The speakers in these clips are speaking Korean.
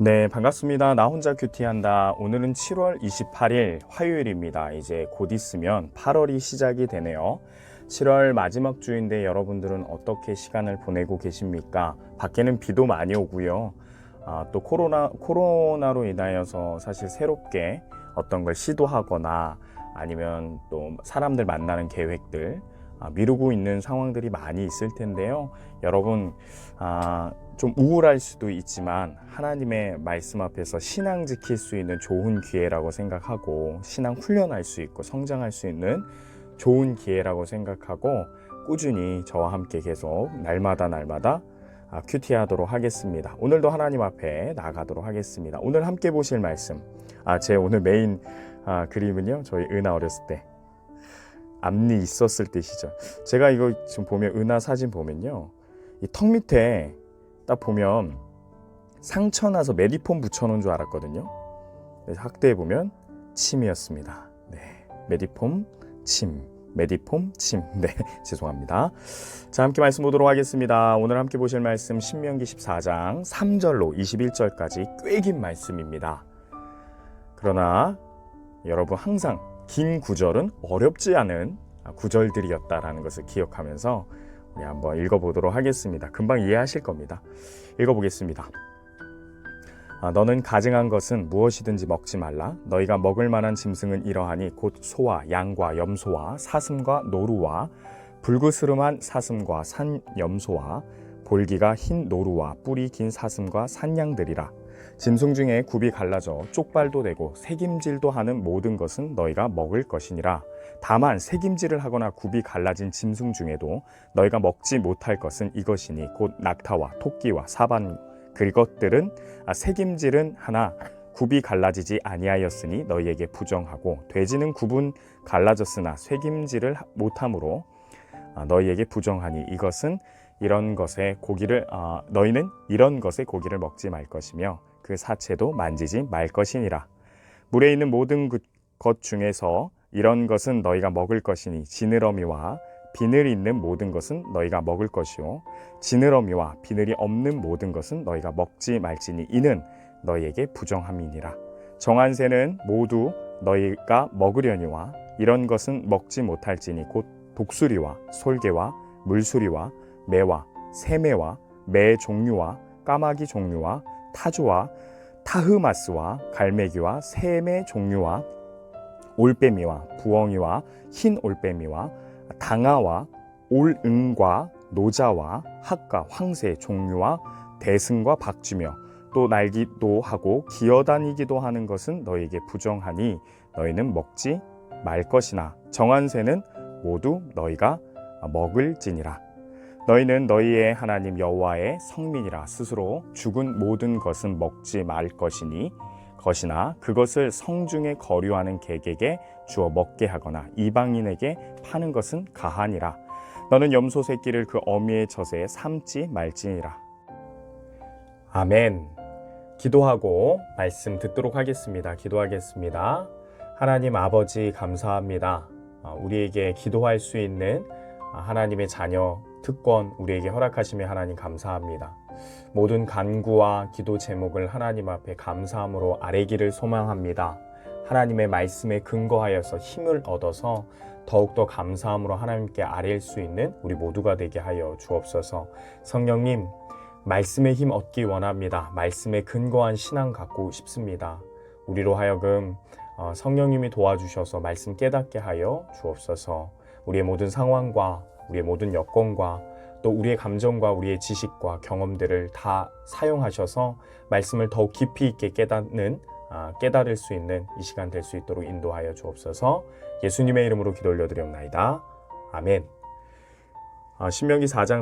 네, 반갑습니다. 나 혼자 큐티한다. 오늘은 7월 28일 화요일입니다. 이제 곧 있으면 8월이 시작이 되네요. 7월 마지막 주인데 여러분들은 어떻게 시간을 보내고 계십니까? 밖에는 비도 많이 오고요. 또 코로나로 인하여서 사실 새롭게 어떤 걸 시도하거나 아니면 또 사람들 만나는 계획들 미루고 있는 상황들이 많이 있을 텐데요. 여러분, 좀 우울할 수도 있지만 하나님의 말씀 앞에서 신앙 지킬 수 있는 좋은 기회라고 생각하고 신앙 훈련할 수 있고 성장할 수 있는 좋은 기회라고 생각하고 꾸준히 저와 함께 계속 날마다 큐티하도록 하겠습니다. 오늘도 하나님 앞에 나가도록 하겠습니다. 오늘 함께 보실 말씀, 제 오늘 메인 그림은요, 저희 은하 어렸을 때 앞니 있었을 때 시절. 제가 이거 지금 보면 은하 사진 보면요, 이 턱 밑에 딱 보면 상처 나서 메디폼 붙여놓은 줄 알았거든요. 학대해 보면 침이었습니다. 네, 메디폼 침. 네, 죄송합니다. 자, 함께 말씀 보도록 하겠습니다. 오늘 함께 보실 말씀 신명기 14장 3절로 21절까지 꽤 긴 말씀입니다. 그러나 여러분 항상 긴 구절은 어렵지 않은 구절들이었다라는 것을 기억하면서 우리 한번 읽어보도록 하겠습니다. 금방 이해하실 겁니다. 읽어보겠습니다. 너는 가증한 것은 무엇이든지 먹지 말라. 너희가 먹을 만한 짐승은 이러하니 곧 소와 양과 염소와 사슴과 노루와 불그스름한 사슴과 산염소와 볼기가 흰 노루와 뿔이 긴 사슴과 산양들이라. 짐승 중에 굽이 갈라져 쪽발도 되고 새김질도 하는 모든 것은 너희가 먹을 것이니라. 다만 새김질을 하거나 굽이 갈라진 짐승 중에도 너희가 먹지 못할 것은 이것이니 곧 낙타와 토끼와 사반. 그것들은 새김질은 하나 굽이 갈라지지 아니하였으니 너희에게 부정하고 돼지는 굽은 갈라졌으나 새김질을 못함으로 너희에게 부정하니 이것은 너희는 이런 것의 고기를 먹지 말 것이며 그 사체도 만지지 말 것이니라. 물에 있는 모든 것 중에서 이런 것은 너희가 먹을 것이니 지느러미와 비늘이 있는 모든 것은 너희가 먹을 것이요 지느러미와 비늘이 없는 모든 것은 너희가 먹지 말지니 이는 너희에게 부정함이니라. 정한 새는 모두 너희가 먹으려니와 이런 것은 먹지 못할지니 곧 독수리와 솔개와 물수리와 매와 새매와 매 종류와 까마귀 종류와 타조와 타흐마스와 갈매기와 새매 종류와 올빼미와 부엉이와 흰 올빼미와 당아와 올응과 노자와 학과 황새 종류와 대승과 박쥐며 또 날기도 하고 기어다니기도 하는 것은 너희에게 부정하니 너희는 먹지 말 것이나 정한 새는 모두 너희가 먹을지니라. 너희는 너희의 하나님 여호와의 성민이라. 스스로 죽은 모든 것은 먹지 말 것이나 그것을 성중에 거류하는 객에게 주어 먹게 하거나 이방인에게 파는 것은 가하니라. 너는 염소 새끼를 그 어미의 젖에 삶지 말지니라. 아멘. 기도하고 말씀 듣도록 하겠습니다. 기도하겠습니다. 하나님 아버지 감사합니다. 우리에게 기도할 수 있는 하나님의 자녀 특권 우리에게 허락하시며 하나님 감사합니다. 모든 간구와 기도 제목을 하나님 앞에 감사함으로 아뢰기를 소망합니다. 하나님의 말씀에 근거하여서 힘을 얻어서 더욱더 감사함으로 하나님께 아뢰일 수 있는 우리 모두가 되게 하여 주옵소서. 성령님, 말씀에 힘 얻기 원합니다. 말씀에 근거한 신앙 갖고 싶습니다. 우리로 하여금 성령님이 도와주셔서 말씀 깨닫게 하여 주옵소서. 우리의 모든 상황과 우리의 모든 여건과 또 우리의 감정과 우리의 지식과 경험들을 다 사용하셔서 말씀을 더욱 깊이 있게 깨달을 수 있는 이 시간 될 수 있도록 인도하여 주옵소서. 예수님의 이름으로 기도 올려드리옵나이다. 아멘. 신명기 14장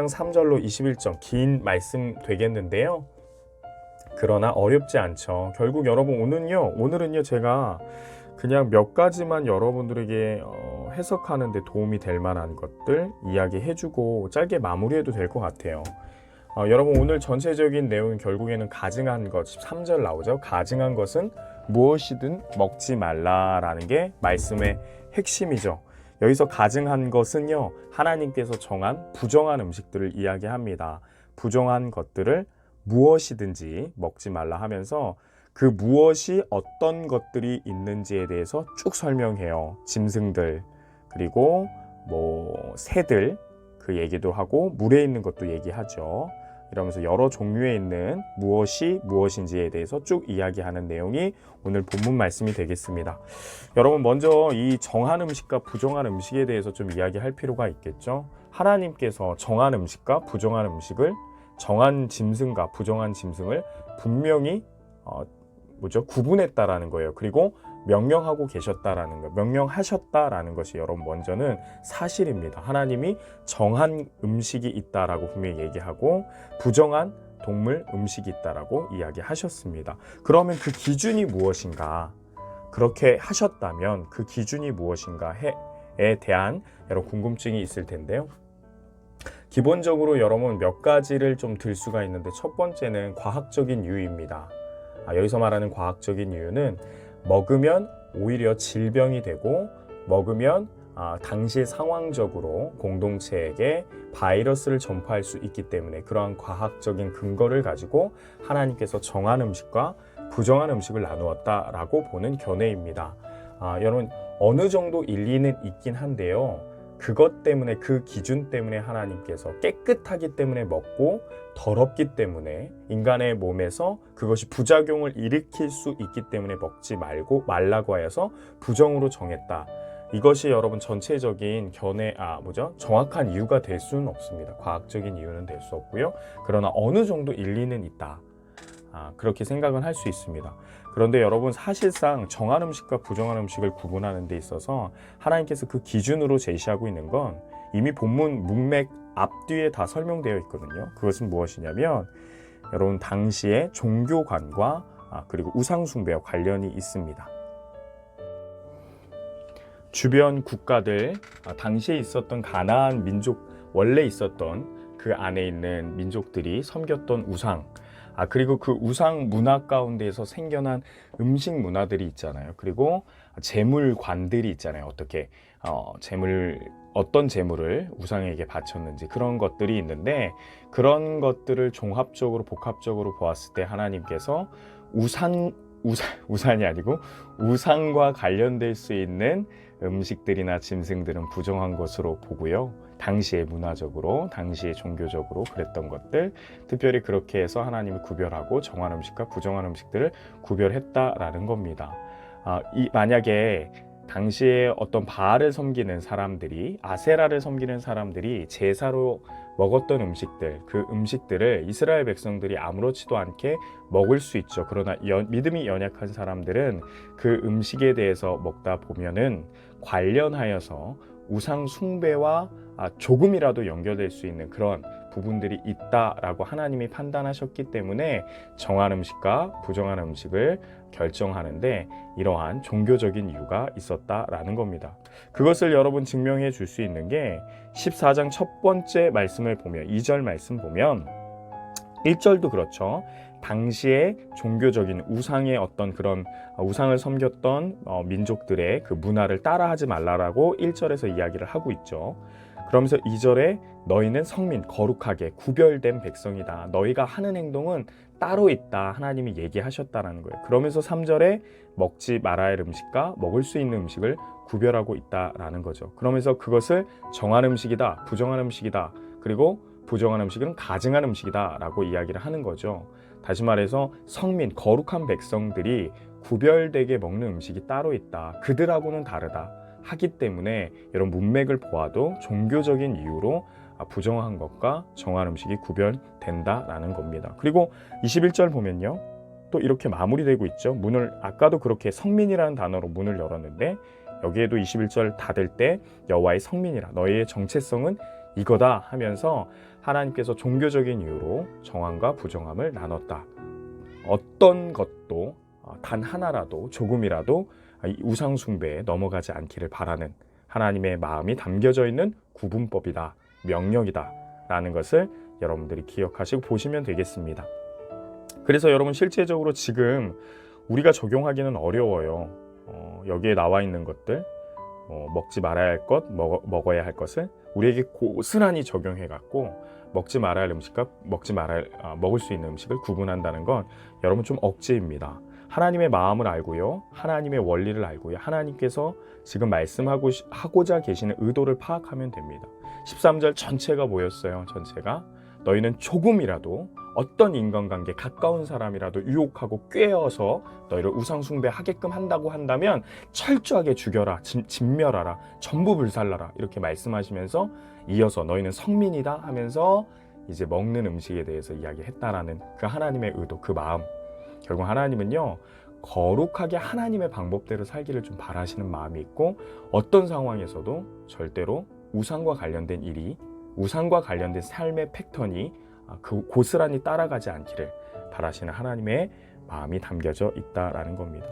3절로 21절 긴 말씀 되겠는데요. 그러나 어렵지 않죠. 결국 여러분 오늘은요 제가 그냥 몇 가지만 여러분들에게 해석하는 데 도움이 될 만한 것들 이야기해주고 짧게 마무리해도 될 것 같아요. 여러분 오늘 전체적인 내용은 결국에는 가증한 것 13절 나오죠. 가증한 것은 무엇이든 먹지 말라라는 게 말씀의 핵심이죠. 여기서 가증한 것은요 하나님께서 정한 부정한 음식들을 이야기합니다. 부정한 것들을 무엇이든지 먹지 말라 하면서 그 무엇이 어떤 것들이 있는지에 대해서 쭉 설명해요. 짐승들, 그리고 뭐 새들 그 얘기도 하고 물에 있는 것도 얘기하죠. 이러면서 여러 종류에 있는 무엇이 무엇인지에 대해서 쭉 이야기하는 내용이 오늘 본문 말씀이 되겠습니다. 여러분, 먼저 이 정한 음식과 부정한 음식에 대해서 좀 이야기할 필요가 있겠죠. 하나님께서 정한 음식과 부정한 음식을, 정한 짐승과 부정한 짐승을 분명히 구분했다라는 거예요. 그리고 명령하고 계셨다라는 거, 명령하셨다라는 것이 여러분 먼저는 사실입니다. 하나님이 정한 음식이 있다라고 분명히 얘기하고 부정한 동물 음식이 있다라고 이야기하셨습니다. 그러면 그 기준이 무엇인가? 그렇게 하셨다면 그 기준이 무엇인가에 대한 여러 궁금증이 있을 텐데요. 기본적으로 여러분 몇 가지를 좀 들 수가 있는데, 첫 번째는 과학적인 이유입니다. 여기서 말하는 과학적인 이유는 먹으면 오히려 질병이 되고, 먹으면 당시 상황적으로 공동체에게 바이러스를 전파할 수 있기 때문에, 그러한 과학적인 근거를 가지고 하나님께서 정한 음식과 부정한 음식을 나누었다라고 보는 견해입니다. 여러분, 어느 정도 일리는 있긴 한데요. 그것 때문에, 그 기준 때문에 하나님께서 깨끗하기 때문에 먹고 더럽기 때문에 인간의 몸에서 그것이 부작용을 일으킬 수 있기 때문에 먹지 말라고 하여서 부정으로 정했다. 이것이 여러분 전체적인 정확한 이유가 될 수는 없습니다. 과학적인 이유는 될 수 없고요. 그러나 어느 정도 일리는 있다. 그렇게 생각은 할 수 있습니다. 그런데 여러분, 사실상 정한 음식과 부정한 음식을 구분하는 데 있어서 하나님께서 그 기준으로 제시하고 있는 건 이미 본문 문맥 앞뒤에 다 설명되어 있거든요. 그것은 무엇이냐면 여러분, 당시의 종교관과 그리고 우상숭배와 관련이 있습니다. 주변 국가들, 당시에 있었던 가나안 민족, 원래 있었던 그 안에 있는 민족들이 섬겼던 우상, 그리고 그 우상 문화 가운데에서 생겨난 음식 문화들이 있잖아요. 그리고 제물관들이 있잖아요. 어떤 제물을 우상에게 바쳤는지, 그런 것들이 있는데, 그런 것들을 종합적으로 복합적으로 보았을 때 하나님께서 우산이 아니고 우상과 관련될 수 있는 음식들이나 짐승들은 부정한 것으로 보고요. 당시에 문화적으로, 당시에 종교적으로 그랬던 것들, 특별히 그렇게 해서 하나님을 구별하고 정한 음식과 부정한 음식들을 구별했다라는 겁니다. 만약에 당시에 어떤 바알을 섬기는 사람들이, 아세라를 섬기는 사람들이 제사로 먹었던 음식들, 그 음식들을 이스라엘 백성들이 아무렇지도 않게 먹을 수 있죠. 그러나 믿음이 연약한 사람들은 그 음식에 대해서 먹다 보면은 관련하여서 우상 숭배와 조금이라도 연결될 수 있는 그런 부분들이 있다라고 하나님이 판단하셨기 때문에 정한 음식과 부정한 음식을 결정하는데 이러한 종교적인 이유가 있었다라는 겁니다. 그것을 여러분 증명해 줄 수 있는 게 14장 첫 번째 말씀을 보면, 2절 말씀 보면 1절도 그렇죠. 당시에 종교적인 우상의 어떤 그런 우상을 섬겼던 민족들의 그 문화를 따라하지 말라라고 1절에서 이야기를 하고 있죠. 그러면서 2절에 너희는 성민, 거룩하게 구별된 백성이다. 너희가 하는 행동은 따로 있다. 하나님이 얘기하셨다라는 거예요. 그러면서 3절에 먹지 말아야 할 음식과 먹을 수 있는 음식을 구별하고 있다라는 거죠. 그러면서 그것을 정한 음식이다, 부정한 음식이다, 그리고 부정한 음식은 가증한 음식이다 라고 이야기를 하는 거죠. 다시 말해서 성민, 거룩한 백성들이 구별되게 먹는 음식이 따로 있다. 그들하고는 다르다. 하기 때문에 이런 문맥을 보아도 종교적인 이유로 부정한 것과 정한 음식이 구별된다라는 겁니다. 그리고 21절 보면요, 또 이렇게 마무리되고 있죠. 문을 아까도 그렇게 성민이라는 단어로 문을 열었는데 여기에도 21절 닫을 때 여호와의 성민이라, 너희의 정체성은 이거다 하면서 하나님께서 종교적인 이유로 정함과 부정함을 나눴다. 어떤 것도 단 하나라도 조금이라도 이 우상 숭배에 넘어가지 않기를 바라는 하나님의 마음이 담겨져 있는 구분법이다, 명령이다 라는 것을 여러분들이 기억하시고 보시면 되겠습니다. 그래서 여러분, 실제적으로 지금 우리가 적용하기는 어려워요. 여기에 나와 있는 것들, 먹지 말아야 할 것, 먹어야 할 것을 우리에게 고스란히 적용해 갖고 먹지 말아야 할 음식과 먹을 수 있는 음식을 구분한다는 건 여러분 좀 억지입니다. 하나님의 마음을 알고요, 하나님의 원리를 알고요, 하나님께서 지금 말씀하고자 계시는 의도를 파악하면 됩니다. 13절 전체가 뭐였어요? 전체가 너희는 조금이라도 어떤 인간관계, 가까운 사람이라도 유혹하고 꾀어서 너희를 우상숭배하게끔 한다고 한다면 철저하게 죽여라, 진멸하라, 전부 불살라라 이렇게 말씀하시면서 이어서 너희는 성민이다 하면서 이제 먹는 음식에 대해서 이야기했다라는 그 하나님의 의도, 그 마음. 결국 하나님은요, 거룩하게 하나님의 방법대로 살기를 좀 바라시는 마음이 있고, 어떤 상황에서도 절대로 우상과 관련된 일이, 우상과 관련된 삶의 패턴이 고스란히 따라가지 않기를 바라시는 하나님의 마음이 담겨져 있다라는 겁니다.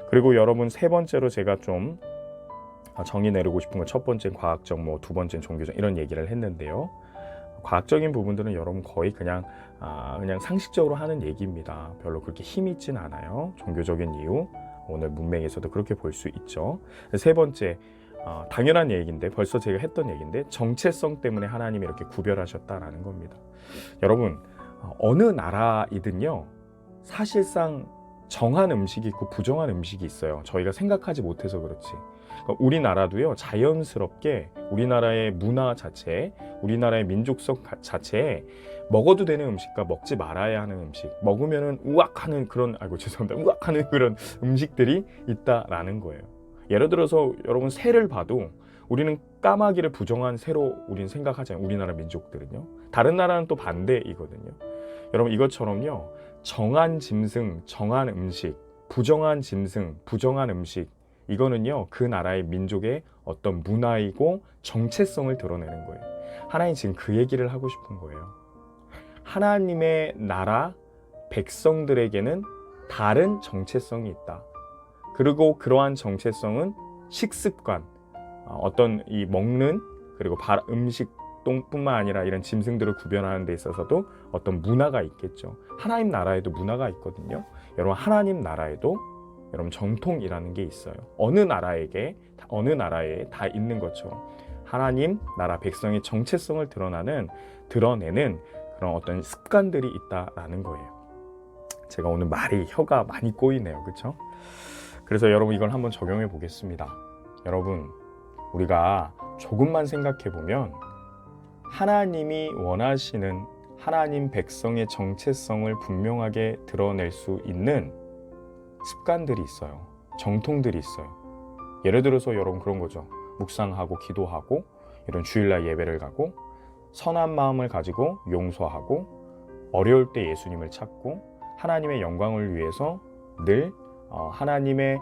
그리고 여러분, 세 번째로 제가 좀 정의 내리고 싶은 건, 첫 번째는 과학적, 두 번째는 종교적, 이런 얘기를 했는데요. 과학적인 부분들은 여러분 거의 그냥 상식적으로 하는 얘기입니다. 별로 그렇게 힘이 있진 않아요. 종교적인 이유, 오늘 문맥에서도 그렇게 볼 수 있죠. 세 번째, 당연한 얘기인데, 벌써 제가 했던 얘기인데, 정체성 때문에 하나님이 이렇게 구별하셨다라는 겁니다. 여러분, 어느 나라이든요, 사실상 정한 음식이 있고 부정한 음식이 있어요. 저희가 생각하지 못해서 그렇지. 우리나라도요, 자연스럽게 우리나라의 문화 자체에, 우리나라의 민족성 자체에 먹어도 되는 음식과 먹지 말아야 하는 음식, 먹으면은 우악하는 그런, 우악하는 그런 음식들이 있다라는 거예요. 예를 들어서 여러분, 새를 봐도 우리는 까마귀를 부정한 새로 우리는 생각하잖아요. 우리나라 민족들은요. 다른 나라는 또 반대이거든요. 여러분, 이것처럼요, 정한 짐승, 정한 음식, 부정한 짐승, 부정한 음식, 이거는요, 그 나라의 민족의 어떤 문화이고 정체성을 드러내는 거예요. 하나님 지금 그 얘기를 하고 싶은 거예요. 하나님의 나라 백성들에게는 다른 정체성이 있다. 그리고 그러한 정체성은 식습관, 어떤 이 먹는, 그리고 음식뿐만 아니라 이런 짐승들을 구별하는 데 있어서도 어떤 문화가 있겠죠. 하나님 나라에도 문화가 있거든요. 여러분, 하나님 나라에도 여러분 정통이라는 게 있어요. 어느 나라에 다 있는 것처럼 하나님 나라 백성의 정체성을 드러내는 그런 어떤 습관들이 있다라는 거예요. 제가 오늘 혀가 많이 꼬이네요. 그렇죠? 그래서 여러분, 이걸 한번 적용해 보겠습니다. 여러분, 우리가 조금만 생각해 보면 하나님이 원하시는 하나님 백성의 정체성을 분명하게 드러낼 수 있는 습관들이 있어요. 정통들이 있어요. 예를 들어서 여러분, 그런 거죠. 묵상하고 기도하고, 이런 주일날 예배를 가고, 선한 마음을 가지고 용서하고, 어려울 때 예수님을 찾고, 하나님의 영광을 위해서 늘 하나님의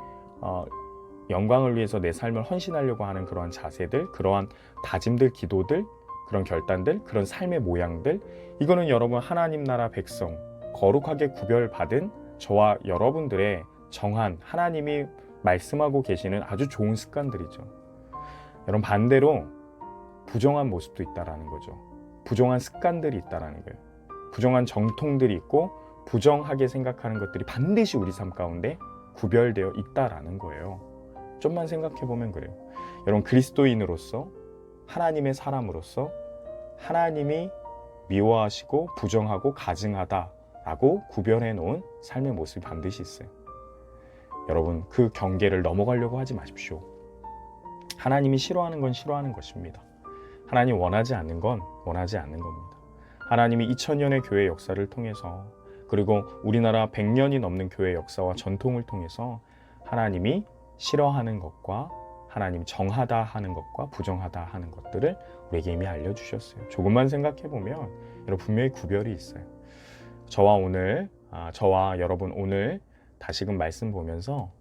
영광을 위해서 내 삶을 헌신하려고 하는 그러한 자세들, 그러한 다짐들, 기도들, 그런 결단들, 그런 삶의 모양들, 이거는 여러분 하나님 나라 백성, 거룩하게 구별받은 저와 여러분들의 정한, 하나님이 말씀하고 계시는 아주 좋은 습관들이죠. 여러분, 반대로 부정한 모습도 있다라는 거죠. 부정한 습관들이 있다라는 거예요. 부정한 정통들이 있고, 부정하게 생각하는 것들이 반드시 우리 삶 가운데 구별되어 있다라는 거예요. 좀만 생각해 보면 그래요. 여러분, 그리스도인으로서, 하나님의 사람으로서 하나님이 미워하시고 부정하고 가증하다라고 구별해 놓은 삶의 모습이 반드시 있어요. 여러분, 그 경계를 넘어가려고 하지 마십시오. 하나님이 싫어하는 건 싫어하는 것입니다. 하나님 원하지 않는 건 원하지 않는 겁니다. 하나님이 2000년의 교회 역사를 통해서, 그리고 우리나라 100년이 넘는 교회 역사와 전통을 통해서 하나님이 싫어하는 것과 하나님 정하다 하는 것과 부정하다 하는 것들을 우리에게 이미 알려주셨어요. 조금만 생각해보면 여러분, 분명히 구별이 있어요. 저와 여러분 오늘 다시금 말씀 보면서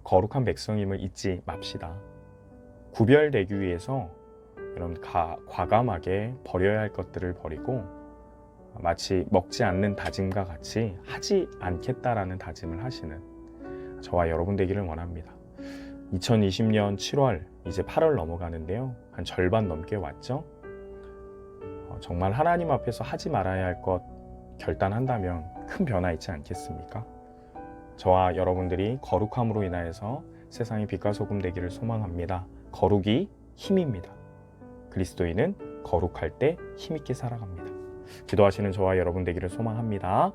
거룩한 백성임을 잊지 맙시다. 구별되기 위해서 여러분 과감하게 버려야 할 것들을 버리고, 마치 먹지 않는 다짐과 같이 하지 않겠다라는 다짐을 하시는 저와 여러분 되기를 원합니다. 2020년 7월, 이제 8월 넘어가는데요. 한 절반 넘게 왔죠. 정말 하나님 앞에서 하지 말아야 할 것 결단한다면 큰 변화 있지 않겠습니까? 저와 여러분들이 거룩함으로 인하여서 세상의 빛과 소금 되기를 소망합니다. 거룩이 힘입니다. 그리스도인은 거룩할 때 힘있게 살아갑니다. 기도하시는 저와 여러분 되기를 소망합니다.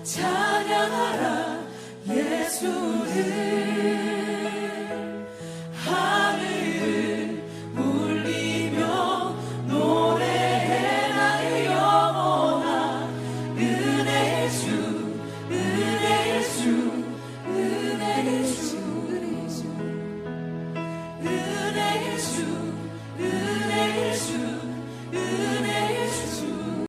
찬양하라 예수를